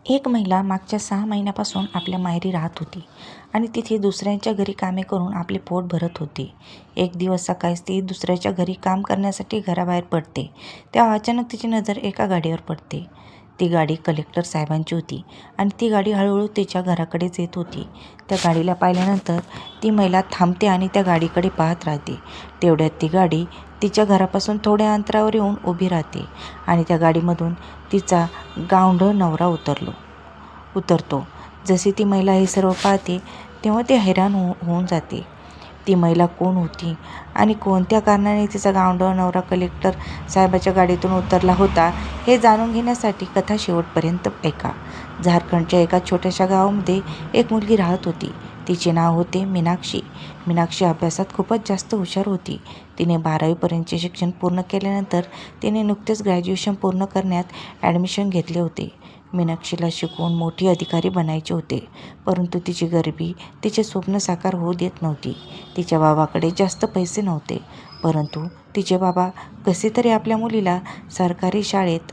एक महिला मागच्या 6 महिन्यापासून आपल्या माहेरी राहत होती आणि तिथे दुसऱ्यांच्या घरी कामे करून आपले पोट भरत होती. एक दिवस सकाळीच ती दुसऱ्याच्या घरी काम करण्यासाठी घराबाहेर पडते, तेव्हा अचानक तिची नजर एका गाडीवर पडते. ती गाडी कलेक्टर साहेबांची होती आणि ती गाडी हळूहळू तिच्या घराकडेच येत होती. त्या गाडीला पाहिल्यानंतर ती महिला थांबते आणि त्या गाडीकडे पाहत राहते. तेवढ्यात ती गाडी तिच्या घरापासून थोड्या अंतरावर येऊन उभी राहते आणि त्या गाडीमधून तिचा गावंढळ नवरा उतरतो. जशी ती महिला हे सर्व पाहते तेव्हा ती हैराण होऊन जाते. ती महिला कोण होती आणि कोणत्या कारणाने तिचा गावंढळ नवरा कलेक्टर साहेबाच्या गाडीतून उतरला होता हे जाणून घेण्यासाठी कथा शेवटपर्यंत ऐका. झारखंडच्या एका छोट्याशा गावामध्ये एक मुलगी राहत होती. तिचे नाव होते मीनाक्षी. मीनाक्षी अभ्यासात खूपच जास्त हुशार होती. तिने 12वीपर्यंतचे शिक्षण पूर्ण केल्यानंतर तिने नुकतेच ग्रॅज्युएशन पूर्ण करण्यात ॲडमिशन घेतले होते. मीनाक्षीला शिकवून मोठी अधिकारी बनायचे होते, परंतु तिची गरिबी तिचे स्वप्न साकार होऊ देत नव्हती. तिच्या बाबाकडे जास्त पैसे नव्हते, परंतु तिचे बाबा कसे तरी आपल्या मुलीला सरकारी शाळेत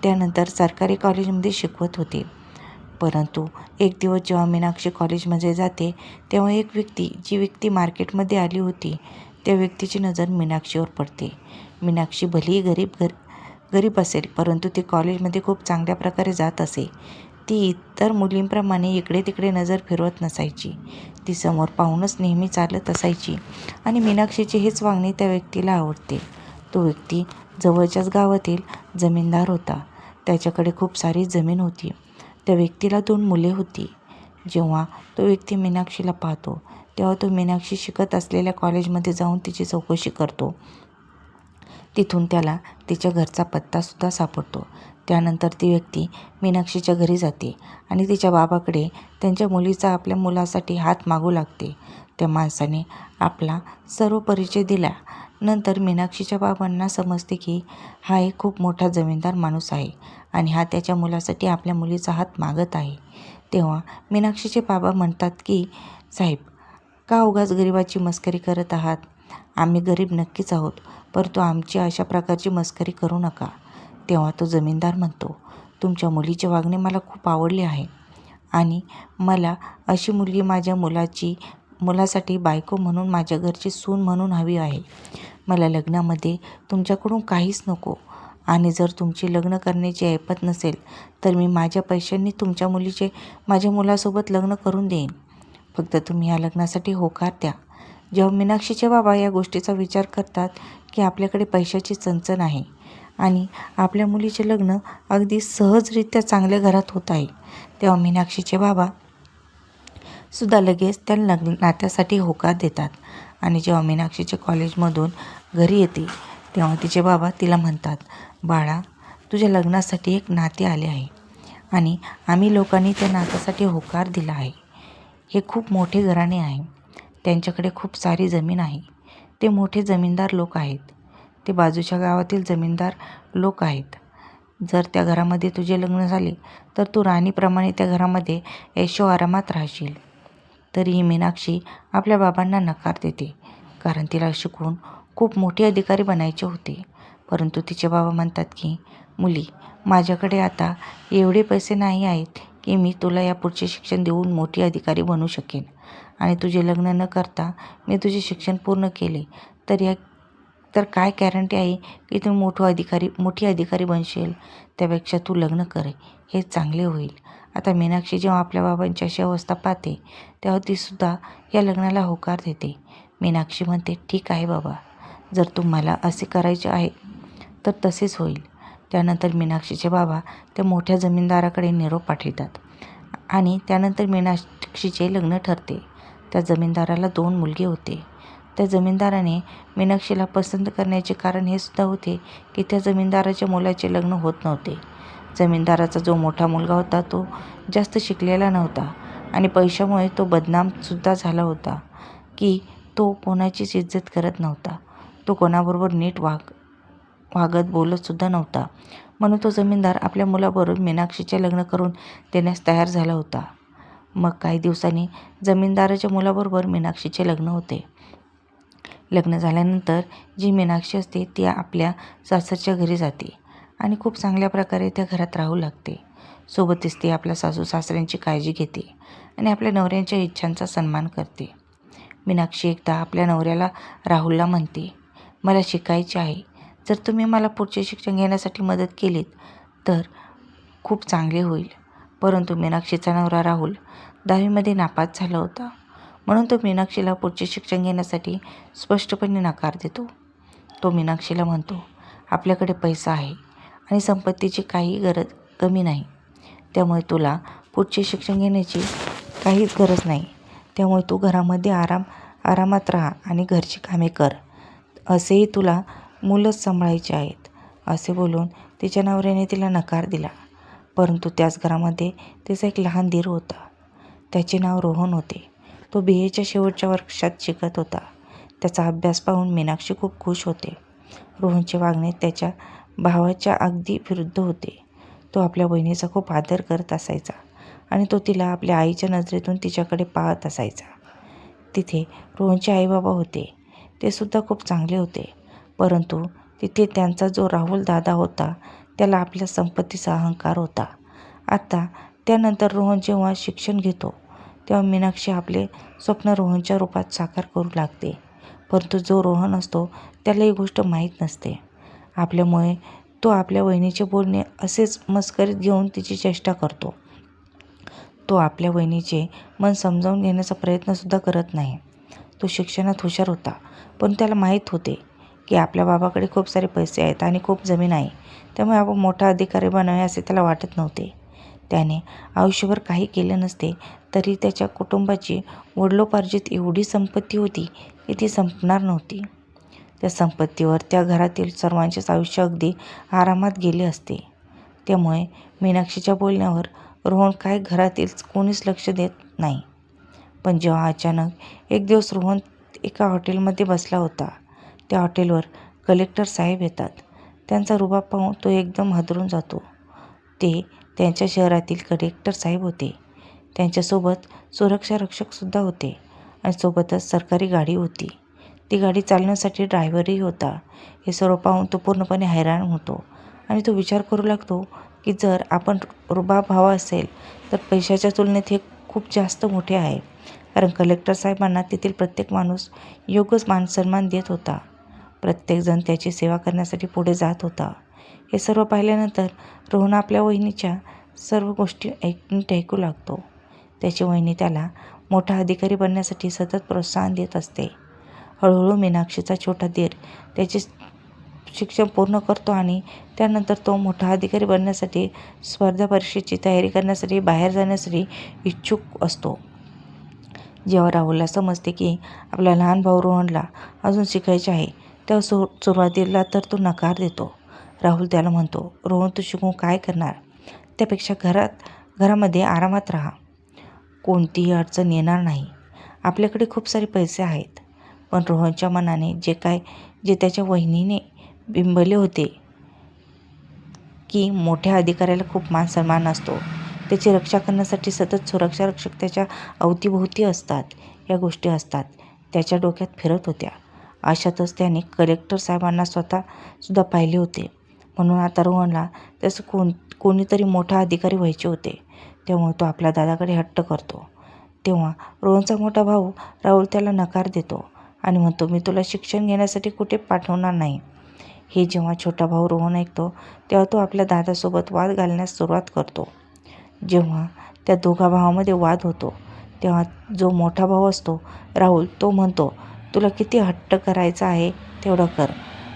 त्यानंतर सरकारी कॉलेजमध्ये शिकवत होते. परंतु एक दिवस जेव्हा मीनाक्षी कॉलेजमध्ये जाते तेव्हा एक व्यक्ती मार्केटमध्ये आली होती. त्या व्यक्तीची नजर मीनाक्षीवर पडते. मीनाक्षी भलेही गरीब असेल, परंतु ती कॉलेजमध्ये खूप चांगल्या प्रकारे जात असे. ती इतर मुलींप्रमाणे इकडे तिकडे नजर फिरवत नसायची. ती समोर पाहूनच नेहमी चालत असायची आणि मीनाक्षीचे हेच वागणे त्या व्यक्तीला आवडते. तो व्यक्ती जवळच्याच गावातील जमीनदार होता. त्याच्याकडे खूप सारी जमीन होती. त्या व्यक्तीला 2 मुले होती. जेव्हा तो व्यक्ती मीनाक्षीला पाहतो तेव्हा तो मीनाक्षी शिकत असलेल्या कॉलेजमध्ये जाऊन तिची चौकशी करतो. तिथून त्याला तिच्या घरचा पत्तासुद्धा सापडतो. त्यानंतर ती व्यक्ती मीनाक्षीच्या घरी जाते आणि तिच्या बाबाकडे त्यांच्या मुलीचा आपल्या मुलासाठी हात मागू लागते. त्या माणसाने आपला सर्व परिचय दिला. नंतर मीनाक्षीच्या बाबांना समजते की हा एक खूप मोठा जमीनदार माणूस आहे आणि हा त्याच्या मुलासाठी आपल्या मुलीचा हात मागत आहे. तेव्हा मीनाक्षीचे बाबा म्हणतात की साहेब, का उगाच गरिबाची मस्करी करत आहात? आम्ही गरीब नक्कीच आहोत, परंतु आमची अशा प्रकारची मस्करी करू नका. तेव्हा तो जमीनदार म्हणतो, तुमच्या मुलीचे वागणे मला खूप आवडले आहे आणि मला अशी मुलगी माझ्या मुलासाठी बायको म्हणून, माझ्या घरची सून म्हणून हवी आहे. मला लग्नामध्ये तुमच्याकडून काहीच नको आणि जर तुमची लग्न करण्याची ऐपत नसेल तर मी माझ्या पैशांनी तुमच्या मुलीचे माझ्या मुलासोबत लग्न करून देईन. फक्त तुम्ही या लग्नासाठी होकार द्या. जेव्हा मीनाक्षीचे बाबा या गोष्टीचा विचार करतात की आपल्याकडे पैशाची चणचण आहे आणि आपल्या मुलीचे लग्न अगदी सहजरित्या चांगल्या घरात होत आहे, तेव्हा मीनाक्षीचे बाबा सुद्धा लगेच त्या नात्यासाठी होकार देतात. आणि जेव्हा मीनाक्षीच्या कॉलेजमधून घरी येते तेव्हा तिचे बाबा तिला म्हणतात, बाळा, तुझ्या लग्नासाठी एक नाते आले आहे आणि आम्ही लोकांनी त्या नात्यासाठी होकार दिला आहे. हे खूप मोठे घराणे आहे. त्यांच्याकडे खूप सारी जमीन आहे. ते मोठे जमीनदार लोक आहेत. ते बाजूच्या गावातील जमीनदार लोक आहेत. जर त्या घरामध्ये तुझे लग्न झाले तर तू राणीप्रमाणे त्या घरामध्ये ऐशोआरामात राहशील. तरीही मीनाक्षी आपल्या बाबांना नकार देते, कारण तिला शिकून खूप मोठे अधिकारी बनायचे होते. परंतु तिचे बाबा म्हणतात की मुली, माझ्याकडे आता एवढे पैसे नाही आहेत की मी तुला या पुढचे शिक्षण देऊन मोठी अधिकारी बनू शकेन आणि तुझे लग्न न करता मी तुझे शिक्षण पूर्ण केले तर काय गॅरंटी आहे की तू मोठी अधिकारी बनशील? त्यापेक्षा तू लग्न कर, हे चांगले होईल. आता मीनाक्षी जेव्हा आपल्या बाबांची अशी अवस्था पाहते तेव्हा तीसुद्धा या लग्नाला होकार देते. मीनाक्षी म्हणते, ठीक आहे बाबा, जर तुम्हाला असे करायचे आहे तर तसेच होईल. त्यानंतर मीनाक्षीचे बाबा त्या मोठ्या जमीनदाराकडे निरोप पाठवितात आणि त्यानंतर मीनाक्षीचे लग्न ठरते. त्या जमीनदाराला 2 मुलगे होते. त्या जमीनदाराने मीनाक्षीला पसंत करण्याचे कारण हे सुद्धा होते की त्या जमीनदाराच्या मुलाचे लग्न होत नव्हते. जमीनदाराचा जो मोठा मुलगा होता तो जास्त शिकलेला नव्हता आणि पैशामुळे तो बदनामसुद्धा झाला होता की तो कोणाचीच इज्जत करत नव्हता. तो कोणाबरोबर नीट वागत बोलतसुद्धा नव्हता. म्हणून तो जमीनदार आपल्या मुलाबरोबर मीनाक्षीचे लग्न करून देण्यास तयार झाला होता. मग काही दिवसांनी जमीनदाराच्या मुलाबरोबर मीनाक्षीचे लग्न होते. लग्न झाल्यानंतर जी मीनाक्षी असते ती आपल्या सासरच्या घरी जाते आणि खूप चांगल्या प्रकारे त्या घरात राहू लागते. सोबतच ती आपल्या सासू सासऱ्यांची काळजी घेते आणि आपल्या नवऱ्यांच्या इच्छांचा सन्मान करते. मीनाक्षी एकदा आपल्या नवऱ्याला राहुलला म्हणते, मला शिकायचे आहे. जर तुम्ही मला पुढचे शिक्षण घेण्यासाठी मदत केलीत तर खूप चांगले होईल. परंतु मीनाक्षीचा नवरा राहुल 10वीमध्ये नापास झाला होता. म्हणून तो मीनाक्षीला पुढचे शिक्षण घेण्यासाठी स्पष्टपणे नकार देतो. तो मीनाक्षीला म्हणतो, आपल्याकडे पैसा आहे आणि संपत्तीची काही कमी नाही. त्यामुळे तुला पुढचे शिक्षण घेण्याची काहीच गरज नाही. त्यामुळे तू घरामध्ये आरामात राहा आणि घरची कामे कर. असेही तुला मुलंच सांभाळायची आहेत. असे बोलून तिच्या नवऱ्याने तिला नकार दिला. परंतु त्याच घरामध्ये तिचा एक लहान दीर होता. त्याचे नाव रोहन होते. तो BAच्या शेवटच्या वर्षात शिकत होता. त्याचा अभ्यास पाहून मीनाक्षी खूप खुश होते. रोहनचे वागणे त्याच्या भावाच्या अगदी विरुद्ध होते. तो आपल्या बहिणीचा खूप आदर करत असायचा आणि तो तिला आपल्या आईच्या नजरेतून तिच्याकडे पाहत असायचा. तिथे रोहनचे आईबाबा होते. ते सुद्धा खूप चांगले होते. परंतु तिथे त्यांचा जो राहुल दादा होता त्याला आपल्या संपत्तीचा अहंकार होता. आता त्यानंतर रोहन जेव्हा शिक्षण घेतो तेव्हा मीनाक्षी आपले स्वप्न रोहनच्या रूपात साकार करू लागते. परंतु जो रोहन असतो त्याला ही गोष्ट माहीत नसते. आपल्यामुळे तो आपल्या वहिनीचे बोलणे असेच मस्करीत घेऊन तिची चेष्टा करतो. तो आपल्या वहिनीचे मन समजावून घेण्याचा प्रयत्नसुद्धा करत नाही. तो शिक्षणात हुशार होता, पण त्याला माहीत होते की आपल्या बाबाकडे खूप सारे पैसे आहेत आणि खूप जमीन आहे. त्यामुळे आपण मोठा अधिकारी बनावे असे त्याला वाटत नव्हते. त्याने आयुष्यभर काही केले नसते तरी त्याच्या कुटुंबाची वडिलोपार्जित एवढी संपत्ती होती की ती संपणार नव्हती. त्या संपत्तीवर त्या घरातील सर्वांचेच आयुष्य अगदी आरामात गेले असते. त्यामुळे मीनाक्षीच्या बोलण्यावर रोहन काय घरातील कोणीच लक्ष देत नाही. पण जेव्हा अचानक एक दिवस रोहन एका हॉटेलमध्ये बसला होता. त्या हॉटेलवर कलेक्टर साहेब येतात. त्यांचा रुबाब पाहून तो एकदम हादरून जातो. ते त्यांच्या शहरातील कलेक्टर साहेब होते. त्यांच्यासोबत सुरक्षा रक्षकसुद्धा होते आणि सोबतच सरकारी गाडी होती. ती गाडी चालवण्यासाठी ड्रायव्हरही होता. हे सर्व पाहून तो पूर्णपणे हैराण होतो आणि तो विचार करू लागतो की जर आपण रुबाब हवा असेल तर पैशाच्या तुलनेत हे खूप जास्त मोठे आहे. कारण कलेक्टर साहेबांना तेथील प्रत्येक माणूस योग्यच मानसन्मान देत होता. प्रत्येकजण त्याची सेवा करण्यासाठी पुढे जात होता. हे सर्व पाहिल्यानंतर रोहन आपल्या वहिनीच्या सर्व गोष्टी ऐकू लागतो. त्याची वहिनी त्याला मोठा अधिकारी बनण्यासाठी सतत प्रोत्साहन देत असते. हळूहळू मीनाक्षीचा छोटा दीर त्याचे शिक्षण पूर्ण करतो आणि त्यानंतर तो मोठा अधिकारी बनण्यासाठी स्पर्धा परीक्षेची तयारी करण्यासाठी बाहेर जाण्यासाठी इच्छुक असतो. जेव्हा राहुलला समजते की आपला लहान भाऊ रोहनला अजून शिकायचे आहे तेव्हा सुरुवातीला तर तो नकार देतो. राहुल त्याला म्हणतो, रोहन तू शिकून काय करणार? त्यापेक्षा घरामध्ये आरामात राहा. कोणतीही अडचण येणार नाही. आपल्याकडे खूप सारे पैसे आहेत. पण रोहनच्या मनाने जे त्याच्या वहिनीने बिंबवले होते की मोठ्या अधिकाऱ्याला खूप मान सन्मान असतो, त्याची रक्षा करण्यासाठी सतत सुरक्षा रक्षक त्याच्या अवतीभोवती असतात, या गोष्टी असतात त्याच्या डोक्यात फिरत होत्या. अशातच त्याने कलेक्टर साहेबांना सुद्धा पाहिले होते. म्हणून आता रोहनला त्याचं कोणीतरी मोठा अधिकारी व्हायचे होते. त्यामुळे तो आपल्या दादाकडे हट्ट करतो. तेव्हा रोहनचा मोठा भाऊ राहुल त्याला नकार देतो आणि म्हणतो, मी तुला शिक्षण घेण्यासाठी कुठे पाठवणार नाही. हे जेव्हा छोटा भाऊ रोहन ऐकतो तेव्हा तो आपल्या दादासोबत वाद घालण्यास सुरुवात करतो. जेव्हा त्या दोघा भावामध्ये वाद होतो तेव्हा जो मोठा भाऊ असतो राहुल, तो म्हणतो, तुला किती हट्ट करायचा आहे तेवढं कर,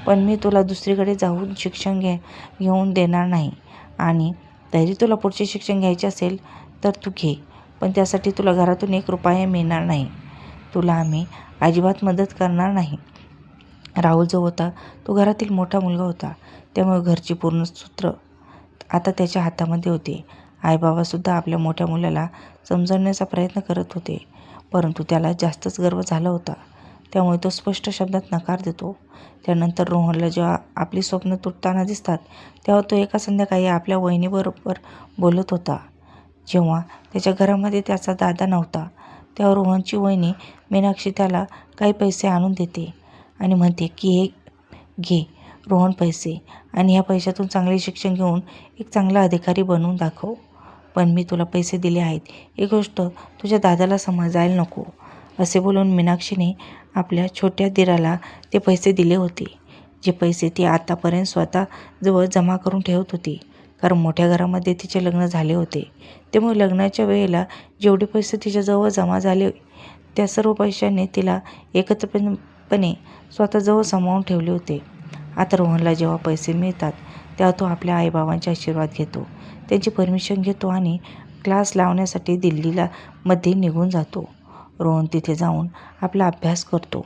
पण मी तुला दुसरीकडे जाऊन शिक्षण घेऊन देणार नाही आणि तरी तुला पुढचे शिक्षण घ्यायचे असेल तर तू घे, पण त्यासाठी तुला घरातून 1 रुपया मिळणार नाही. तुला आम्ही अजिबात मदत करणार नाही. राहुल जो होता तो घरातील मोठा मुलगा होता. त्यामुळे घरची पूर्ण सूत्र आता त्याच्या हातामध्ये होते. आईबाबासुद्धा आपल्या मोठ्या मुलाला समजवण्याचा प्रयत्न करत होते, परंतु त्याला जास्तच गर्व झाला होता. त्यामुळे तो स्पष्ट शब्दात नकार देतो. त्यानंतर रोहनला जेव्हा आपली स्वप्न तुटताना दिसतात तेव्हा तो एका संध्याकाळी आपल्या वहिनीबरोबर बोलत होता. जेव्हा त्याच्या घरामध्ये त्याचा दादा नव्हता तेव्हा रोहनची वहिनी मीनाक्षी त्याला काही पैसे आणून देते आणि म्हणते की हे घे रोहन पैसे, आणि ह्या पैशातून चांगले शिक्षण घेऊन एक चांगला अधिकारी बनवून दाखव. पण मी तुला पैसे दिले आहेत ही गोष्ट तुझ्या दादाला समजायला नको. असे बोलून मीनाक्षीने आपल्या छोट्या दिराला ते पैसे दिले होते. जे पैसे ती आतापर्यंत स्वतःजवळ जमा करून ठेवत होती. कारण मोठ्या घरामध्ये तिचे लग्न झाले होते. त्यामुळे लग्नाच्या वेळेला जेवढे पैसे तिच्याजवळ जमा झाले त्या सर्व पैशांनी तिला एकत्रितपणे स्वतःजवळ सामावून ठेवले होते. आता रोहनला जेव्हा पैसे मिळतात तेव्हा तो आपल्या आईबाबांचे आशीर्वाद घेतो, त्यांची परमिशन घेतो आणि क्लास लावण्यासाठी दिल्लीला मध्ये निघून जातो. रोहन तिथे जाऊन आपला अभ्यास करतो.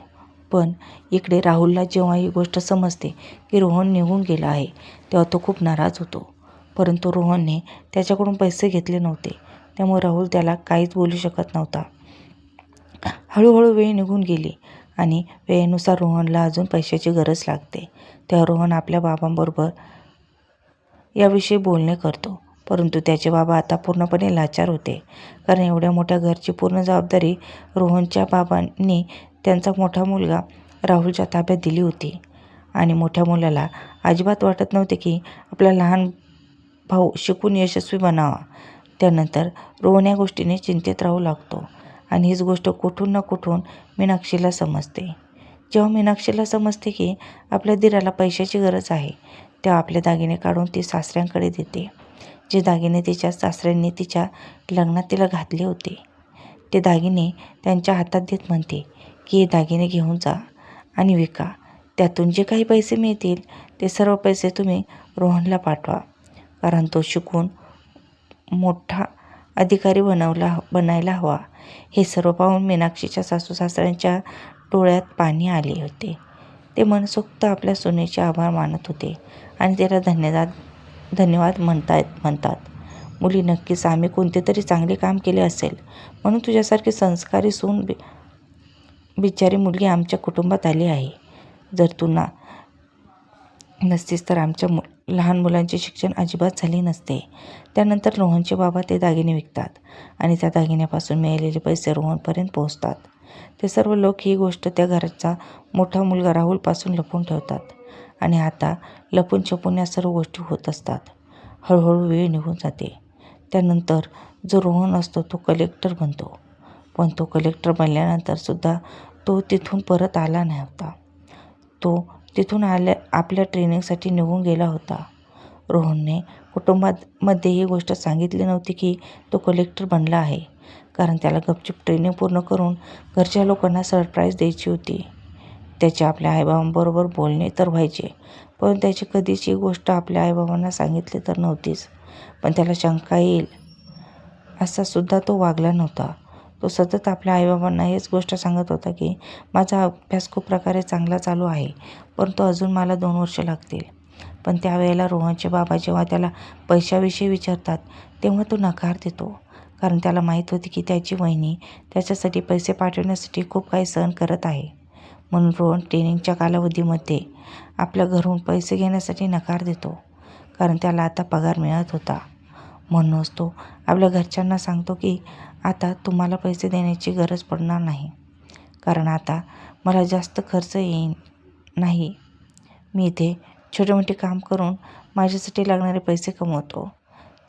पण इकडे राहुलला जेव्हा ही गोष्ट समजते की रोहन निघून गेला आहे तेव्हा तो खूप नाराज होतो. परंतु रोहनने त्याच्याकडून पैसे घेतले नव्हते, त्यामुळे राहुल त्याला काहीच बोलू शकत नव्हता. हळूहळू वेळ निघून गेली आणि वेळेनुसार रोहनला अजून पैशाची गरज लागते. तेव्हा रोहन आपल्या बाबांबरोबर याविषयी बोलणे करतो. परंतु त्याचे बाबा आता पूर्णपणे लाचार होते, कारण एवढ्या मोठ्या घरची पूर्ण जबाबदारी रोहनच्या बाबांनी त्यांचा मोठा मुलगा राहुलच्या ताब्यात दिली होती. आणि मोठ्या मुलाला अजिबात वाटत नव्हते की आपला लहान भाऊ शिकून यशस्वी बनावा. त्यानंतर रोहन या गोष्टीने चिंतेत राहू लागतो आणि हीच गोष्ट कुठून ना कुठून मीनाक्षीला समजते. जेव्हा मीनाक्षीला समजते की आपल्या दिराला पैशाची गरज आहे तेव्हा आपले दागिने काढून ती सासऱ्यांकडे देते. जे दागिने तिच्या सासऱ्यांनी तिच्या लग्नात तिला घातले होते ते दागिने त्यांच्या हातात देत म्हणते की हे दागिने घेऊन जा आणि विका. त्यातून जे काही पैसे मिळतील ते सर्व पैसे तुम्ही रोहनला पाठवा, कारण तो शिकून मोठा अधिकारी बनायला हवा. हे सर्व पाहून मीनाक्षीच्या सासू सासऱ्यांच्या डोळ्यात पाणी आले होते. ते मनसोक्त आपल्या सुनेचे आभार मानत होते आणि त्याला धन्यवाद म्हणतात. मुली, नक्कीच आम्ही कोणते तरी चांगले काम केले असेल म्हणून तुझ्यासारखी संस्कारी सून बिचारी मुलगी आमच्या कुटुंबात आली आहे. जर तू नसतीस तर आमच्या लहान मुलांचे शिक्षण अजिबात झाले नसते. त्यानंतर रोहनचे बाबा ते दागिने विकतात आणि त्या दागिन्यापासून मिळालेले पैसे रोहनपर्यंत पोहोचतात. ते सर्व लोक ही गोष्ट त्या घराचा मोठा मुलगा राहुलपासून लपवून ठेवतात आणि आता लपून छपून या सर्व गोष्टी होत असतात. हळूहळू वेळ निघून जाते. त्यानंतर जो रोहन असतो तो कलेक्टर बनतो. पण तो कलेक्टर बनल्यानंतर सुद्धा तो तिथून परत आला नव्हता. तो तिथून आपल्या ट्रेनिंगसाठी निघून गेला होता. रोहनने कुटुंबामध्ये ही गोष्ट सांगितली नव्हती की तो कलेक्टर बनला आहे, कारण त्याला गपचूप ट्रेनिंग पूर्ण करून घरच्या लोकांना सरप्राईज द्यायची होती. त्याचे आपल्या आईबाबांबरोबर बोलणे तर व्हायचे, पण त्याची कधीच ही गोष्ट आपल्या आईबाबांना सांगितली तर नव्हतीच. पण त्याला शंका येईल असा सुद्धा तो वागला नव्हता. तो सतत आपल्या आईबाबांना हेच गोष्ट सांगत होता की माझा अभ्यास खूप प्रकारे चांगला चालू आहे, परंतु अजून मला 2 वर्ष लागतील. पण त्यावेळेला रोहनचे बाबा जेव्हा त्याला पैशाविषयी विचारतात तेव्हा तो नकार देतो, कारण त्याला माहीत होते की त्याची वहिनी त्याच्यासाठी पैसे पाठवण्यासाठी खूप काही सहन करत आहे. म्हणून रोहन ट्रेनिंगच्या कालावधीमध्ये आपल्या घरून पैसे घेण्यासाठी नकार देतो, कारण त्याला आता पगार मिळत होता. म्हणूनच तो आपल्या घरच्यांना सांगतो की आता तुम्हाला पैसे देण्याची गरज पडणार नाही, कारण आता मला जास्त खर्च येईल नाही. मी इथे छोटे मोठे काम करून माझ्यासाठी लागणारे पैसे कमवतो.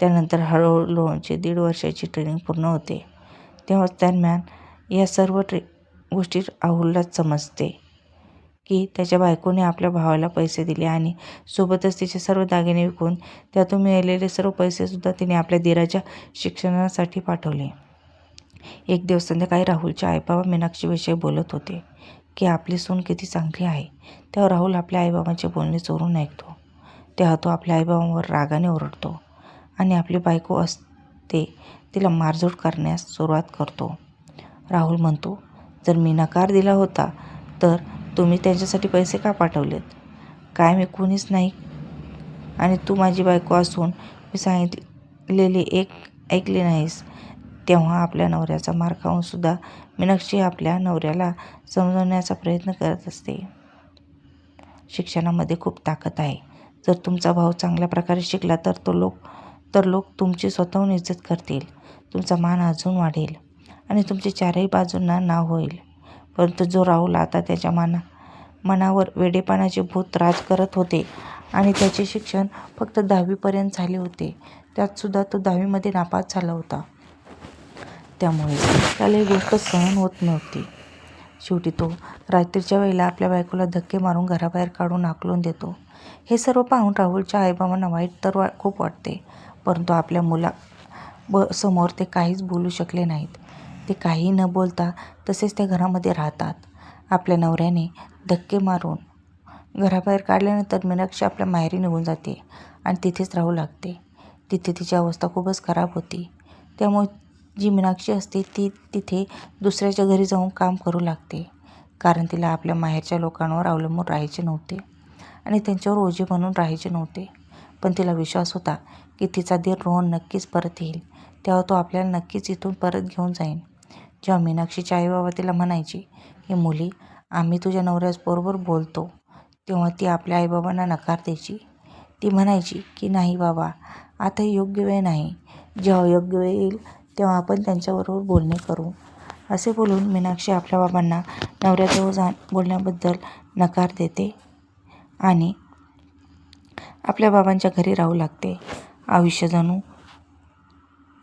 त्यानंतर हळूहळू रोहनची 1.5 वर्षाची ट्रेनिंग पूर्ण होते. तेव्हा दरम्यान या सर्व गोष्टी राहुलला समजते की त्याच्या बायकोने आपल्या भावाला पैसे दिले आणि सोबतच तिचे सर्व दागिने विकून त्यातून मिळालेले सर्व पैसेसुद्धा तिने आपल्या दिराच्या शिक्षणासाठी पाठवले. एक दिवस संध्याकाळी राहुलच्या आईबाबा मीनाक्षीविषयी बोलत होते की आपली सून किती चांगली आहे. तेव्हा राहुल आपल्या आईबाबांचे बोलणे चोरून ऐकतो. तेव्हा तो आपल्या आईबाबांवर रागाने ओरडतो आणि आपली बायको असते तिला मारझोड करण्यास सुरुवात करतो. राहुल म्हणतो, जर मी नकार दिला होता तर तुम्ही त्यांच्यासाठी पैसे का पाठवलेत? काय मी कोणीच नाही आणि तू माझी बायको असून मी सांगितलेले ऐकले नाहीस? तेव्हा आपल्या नवऱ्याचा मार खाऊन सुद्धा मीनाक्षी आपल्या नवऱ्याला समजवण्याचा प्रयत्न करत असते. शिक्षणामध्ये खूप ताकद आहे. जर तुमचा भाऊ चांगल्या प्रकारे शिकला तर लोक तुमची स्वतःहून इज्जत करतील, तुमचा मान अजून वाढेल आणि तुमचे चारही बाजूंना नाव होईल. परंतु जो राहुल आता त्याच्या मनावर वेडेपणाचे भूत राज करत होते आणि त्याचे शिक्षण फक्त 10वी पर्यंत झाले होते, त्यातसुद्धा तो 10वीमध्ये नापास झाला होता. त्यामुळे त्याला ही गोष्ट सहन होत नव्हती. शेवटी तो रात्रीच्या वेळेला आपल्या बायकोला धक्के मारून घराबाहेर काढून हाकलून देतो. हे सर्व पाहून राहुलच्या आईबाबांना वाईट तर खूप वाटते, परंतु आपल्या समोर ते काहीच बोलू शकले नाहीत. ते काही न बोलता तसेच त्या घरामध्ये राहतात. आपल्या नवऱ्याने धक्के मारून घराबाहेर काढल्यानंतर मीनाक्षी आपल्या माहेरी निघून जाते आणि तिथेच राहू लागते. तिथे तिची अवस्था खूपच खराब होती. त्यामुळे जी मीनाक्षी असते ती तिथे दुसऱ्याच्या घरी जाऊन काम करू लागते, कारण तिला आपल्या माहेरच्या लोकांवर अवलंबून राहायचे नव्हते आणि त्यांच्यावर ओझे बनून राहायचे नव्हते. पण तिला विश्वास होता की तिचा दीर रोहन नक्कीच परत येईल, तेव्हा तो आपल्याला नक्कीच इथून परत घेऊन जाईल. जेव्हा मीनाक्षीचे आईबाबा तिला म्हणायचे की मुली, आम्ही तुझ्या नवऱ्याबरोबर बोलतो, तेव्हा ती आपल्या आईबाबांना नकार द्यायची. ती म्हणायची की नाही बाबा, आता योग्य वेळ नाही, जेव्हा योग्य वेळ येईल तेव्हा आपण त्यांच्याबरोबर बोलणे करू. असे बोलून मीनाक्षी आपल्या बाबांना नवऱ्याजवळ बोलण्याबद्दल नकार देते आणि आपल्या बाबांच्या घरी राहू लागते. आयुष्य जणू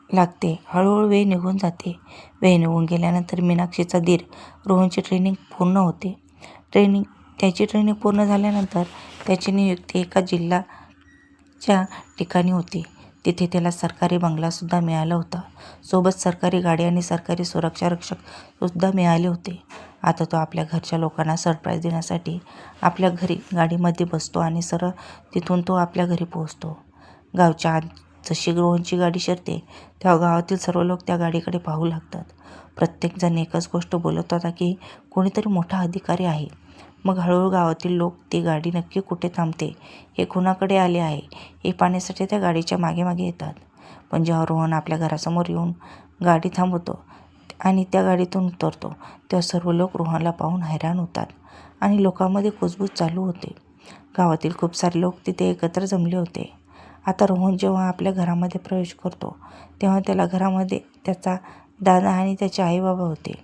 लागते. हळूहळू वेळ निघून जाते. वेळ निघून गेल्यानंतर मीनाक्षीचा दीर रोहनची ट्रेनिंग पूर्ण होते. त्याची ट्रेनिंग पूर्ण झाल्यानंतर त्याची नियुक्ती एका जिल्ह्याच्या ठिकाणी होती. तिथे त्याला सरकारी बंगलासुद्धा मिळाला होता. सोबत सरकारी गाडी आणि सरकारी सुरक्षा रक्षक सुद्धा मिळाले होते. आता तो आपल्या घरच्या लोकांना सरप्राईज देण्यासाठी आपल्या घरी गाडीमध्ये बसतो आणि सरळ तिथून तो आपल्या घरी पोहोचतो. गावच्या आत जशी रोहनची गाडी शिरते तेव्हा गावातील सर्व लोक त्या गाडीकडे पाहू लागतात. प्रत्येकजण एकच गोष्ट बोलत होता की कोणीतरी मोठा अधिकारी आहे. मग हळूहळू गावातील लोक ती गाडी नक्की कुठे थांबते, हे कुणाकडे आले आहे हे पाहण्यासाठी त्या गाडीच्या मागे मागे येतात. पण जेव्हा रोहन आपल्या घरासमोर येऊन गाडी थांबवतो आणि त्या गाडीतून उतरतो तेव्हा सर्व लोक रोहनला पाहून हैराण होतात आणि लोकांमध्ये कुजबूज चालू होते. गावातील खूप सारे लोक तिथे एकत्र जमले होते. आता रोहन जेव्हा आपल्या घरामध्ये प्रवेश करतो तेव्हा त्याला घरामध्ये त्याचा दादा आणि त्याचे आईबाबा होते.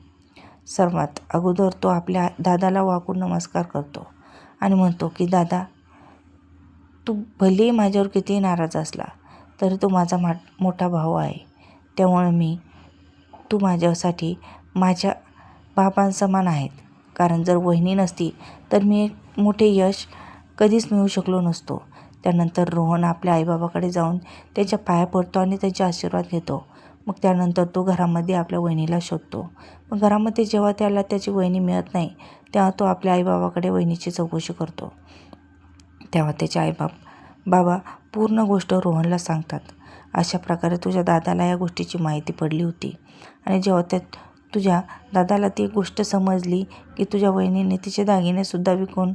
सर्वात अगोदर तो आपल्या दादाला वाकून नमस्कार करतो आणि म्हणतो की दादा, तू भलेही माझ्यावर कितीही नाराज असला तरी तो माझा मोठा भाऊ आहे. त्यामुळे तू माझ्यासाठी माझ्या बाबांसमान आहेत. कारण जर वहिनी नसती तर मी एक मोठे यश कधीच मिळवू शकलो नसतो. त्यानंतर रोहन आपल्या आईबाबाकडे जाऊन त्यांच्या पाया पडतो आणि त्यांचे आशीर्वाद घेतो. मग त्यानंतर तो घरामध्ये आपल्या वहिनीला शोधतो. मग घरामध्ये जेव्हा त्याला त्याची वहिनी मिळत नाही तेव्हा तो आपल्या आईबाबाकडे वहिनीची चौकशी करतो. तेव्हा त्याचे बाबा पूर्ण गोष्ट रोहनला सांगतात. अशा प्रकारे तुझ्या दादाला या गोष्टीची माहिती पडली होती आणि जेव्हा तुझ्या दादाला ती गोष्ट समजली की तुझ्या वहिनीने तिचे दागिनेसुद्धा विकून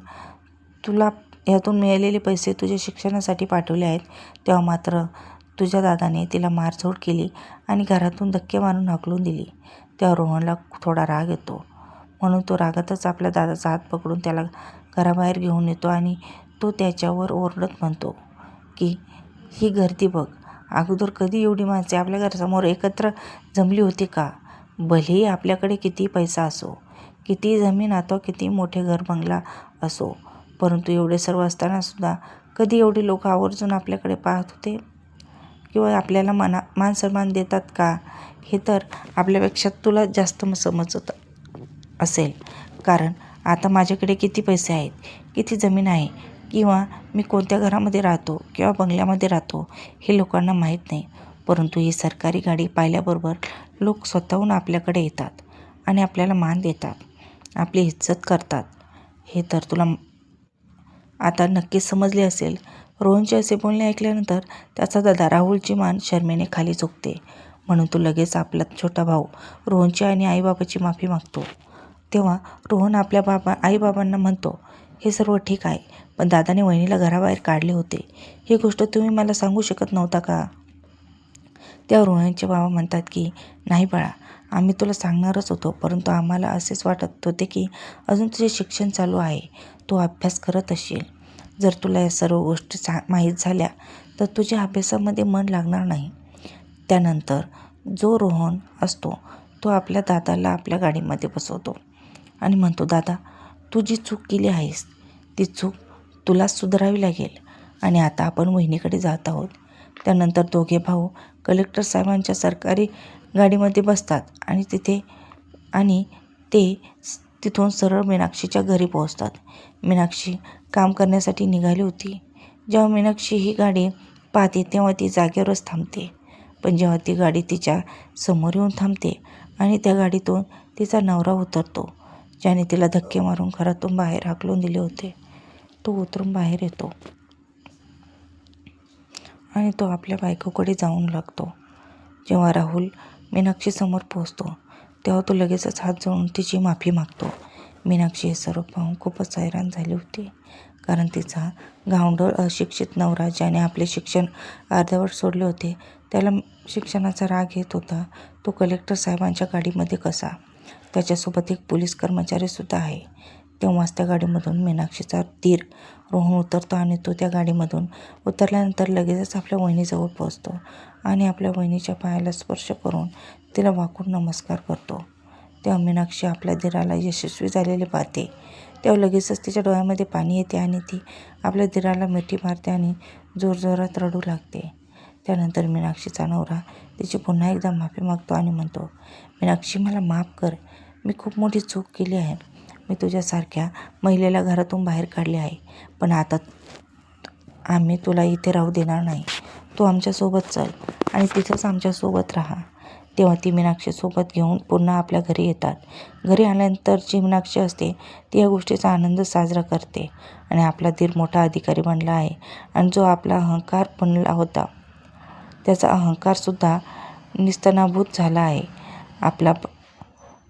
तुला यातून मिळालेले पैसे तुझ्या शिक्षणासाठी पाठवले आहेत, तेव्हा मात्र तुझ्या दादाने तिला मारझोड केली आणि घरातून धक्के मारून हाकलून दिली. तेव्हा रोहनला थोडा राग येतो. म्हणून तो रागातच आपल्या दादाचा हात पकडून त्याला घराबाहेर घेऊन येतो आणि तो त्याच्यावर ओरडत म्हणतो की ही गर्दी बघ, अगोदर कधी एवढी माणसे आपल्या घरासमोर एकत्र जमली होती का? भलेही आपल्याकडे किती पैसा असो, किती जमीन अथवा किती मोठे घर बंगला असो, परंतु एवढे सर्व असतानासुद्धा कधी एवढे लोक आवर्जून आपल्याकडे पाहत होते किंवा आपल्याला मान सन्मान देतात का? हे तर आपल्यापेक्षा तुला जास्त समजत असेल. कारण आता माझ्याकडे किती पैसे आहेत, किती जमीन आहे किंवा मी कोणत्या घरामध्ये राहतो किंवा बंगल्यामध्ये राहतो हे लोकांना माहीत नाही. परंतु ही सरकारी गाडी पाहिल्याबरोबर लोक स्वतःहून आपल्याकडे येतात आणि आपल्याला मान देतात, आपली इज्जत करतात. हे तर तुला आता नक्कीच समजले असेल. रोहनचे असे बोलणे ऐकल्यानंतर त्याचा दादा राहुलची मान शरमेने खाली झुकते. म्हणून तो लगेच आपला छोटा भाऊ रोहनची आणि आईबाबाची माफी मागतो. तेव्हा रोहन आपल्या आईबाबांना म्हणतो, हे सर्व ठीक आहे, पण दादाने वहिनीला घराबाहेर काढले होते, ही गोष्ट तुम्ही मला सांगू शकत नव्हता का? तेव्हा रोहनचे बाबा म्हणतात की नाही बाळा, आम्ही तुला सांगणारच होतो, परंतु आम्हाला असेच वाटत होते की अजून तुझे शिक्षण चालू आहे, तू अभ्यास करत असशील. जर तुला या सर्व गोष्टी माहीत झाल्या तर तुझ्या अभ्यासामध्ये मन लागणार नाही. त्यानंतर जो रोहन असतो तो आपल्या दादाला आपल्या गाडीमध्ये बसवतो आणि म्हणतो, दादा, तू जी चूक केली आहेस ती चूक तुलाच सुधारावी लागेल आणि आता आपण वहिनीकडे जात आहोत. त्यानंतर दोघे भाऊ कलेक्टर साहेबांच्या सरकारी गाडीमध्ये बसतात आणि ते तिथून सरळ मीनाक्षीच्या घरी पोहोचतात. मीनाक्षी काम करण्यासाठी निघाली होती. जेव्हा मीनाक्षी ही गाडी पाहते तेव्हा ती जागेवरच थांबते. पण जेव्हा ती गाडी तिच्या समोर येऊन थांबते आणि त्या गाडीतून तिचा नवरा उतरतो, ज्याने तिला धक्के मारून घरातून बाहेर हाकलून दिले होते, तो उतरून बाहेर येतो आणि तो आपल्या बायकोकडे जाऊन लागतो. जेव्हा राहुल मीनाक्षीसमोर पोहोचतो तेव्हा तो लगेचच हात जोडून तिची माफी मागतो. मीनाक्षी हे सर्व पाहून खूपच हैराण झाली होती, कारण तिचा गावंढळ अशिक्षित नवरा, ज्याने आपले शिक्षण अर्धवट सोडले होते, त्याला शिक्षणाचा राग येत होता. तो कलेक्टर साहेबांच्या गाडीमध्ये कसा? त्याच्यासोबत एक पोलीस कर्मचारीसुद्धा आहे. तेव्हाच त्या गाडीमधून मीनाक्षीचा धीर रोहन उतरतो आणि तो त्या गाडीमधून उतरल्यानंतर लगेचच आपल्या वहिनीजवळ पोहोचतो आणि आपल्या वहिनीच्या पायाला स्पर्श करून तिला वाकून नमस्कार करतो. तेव्हा मीनाक्षी आपल्या धीराला यशस्वी झालेले पाहते. तेव्हा लगेचच तिच्या डोळ्यामध्ये पाणी येते आणि ती आपल्या धीराला मिठी मारते आणि जोरजोरात रडू लागते. त्यानंतर मीनाक्षीचा नवरा तिची पुन्हा एकदा माफी मागतो आणि म्हणतो, मीनाक्षी, मला माफ कर. मी खूप मोठी चूक केली आहे. मी तुझ्यासारख्या महिलेला घरातून बाहेर काढले आहे. पण आता आम्ही तुला इथे राहू देणार नाही. तू आमच्यासोबत चल आणि तिथंच आमच्यासोबत राहा. तेव्हा ती मीनाक्षीसोबत घेऊन पुन्हा आपल्या घरी येतात. घरी आल्यानंतर जी मीनाक्षी असते ती या गोष्टीचा आनंद साजरा करते आणि आपला धीर मोठा अधिकारी बनला आहे आणि जो आपला अहंकार बनला होता त्याचा अहंकारसुद्धा निस्तनाभूत झाला आहे. आपला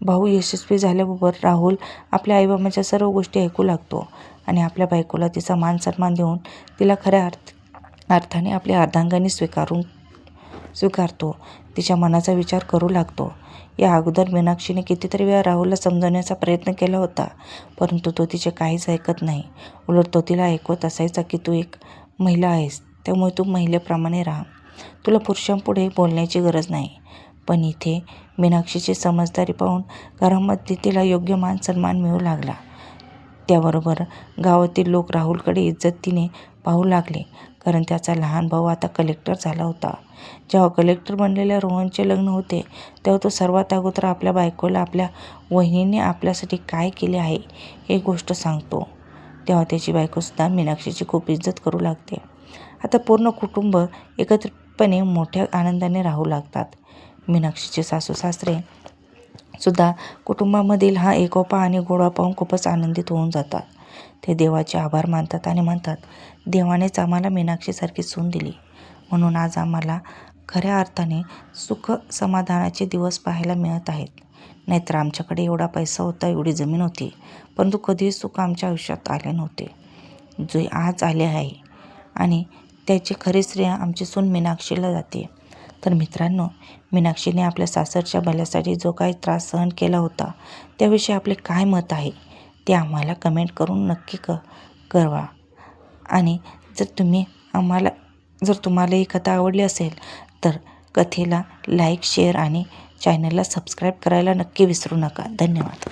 भाऊ यशस्वी झाल्याबरोबर राहुल आपल्या आईबाबांच्या सर्व गोष्टी ऐकू लागतो आणि आपल्या बायकोला तिचा मान सन्मान देऊन तिला खऱ्या अर्थाने आपल्या अर्धांगाने स्वीकारतो. तिच्या मनाचा विचार करू लागतो. या अगोदर मीनाक्षीने कितीतरी वेळा राहुलला समजवण्याचा प्रयत्न केला होता, परंतु तो तिचे काहीच ऐकत नाही. उलट तो तिला ऐकवत असायचा की तू एक महिला आहेस, त्यामुळे तू महिलेप्रमाणे राहा. तुला पुरुषांपुढे बोलण्याची गरज नाही. पण इथे मीनाक्षीची समजदारी पाहून घरामध्ये तिला योग्य मान सन्मान मिळू लागला. त्याबरोबर गावातील लोक राहुलकडे इज्जतीने पाहू लागले, कारण त्याचा लहान भाऊ आता कलेक्टर झाला होता. जेव्हा कलेक्टर बनलेल्या रोहनचे लग्न होते तेव्हा तो सर्वात अगोदर आपल्या बायकोला आपल्या वहिनीने आपल्यासाठी काय केले आहे ही गोष्ट सांगतो. तेव्हा त्याची बायकोसुद्धा मीनाक्षीची खूप इज्जत करू लागते. आता पूर्ण कुटुंब एकत्रितपणे मोठ्या आनंदाने राहू लागतात. मीनाक्षीचे सासू सासरे सुद्धा कुटुंबामधील हा एकोपा आणि गोडवा पाहून खूपच आनंदित होऊन जातात. ते देवाचे आभार मानतात आणि म्हणतात, देवानेच आम्हाला मीनाक्षीसारखी सून दिली, म्हणून आज आम्हाला खऱ्या अर्थाने सुख समाधानाचे दिवस पाहायला मिळत आहेत. नाहीतर आमच्याकडे एवढा पैसा होता, एवढी जमीन होती, परंतु कधीही सुख आमच्या आयुष्यात आले नव्हते, जे आज आले आहे. आणि त्याचे खरे श्रेय आमची सून मीनाक्षीला जाते. तर मित्रांनो, मीनाक्षीने आपल्या सासरच्या भल्यासाठी जो काही त्रास सहन केला होता त्याविषयी आपले काय मत आहे ते आम्हाला कमेंट करून नक्की कळवा. आणि जर तुम्हाला ही कथा आवडली असेल तर कथेला लाईक, शेअर आणि चॅनलला सबस्क्राईब करायला नक्की विसरू नका. धन्यवाद.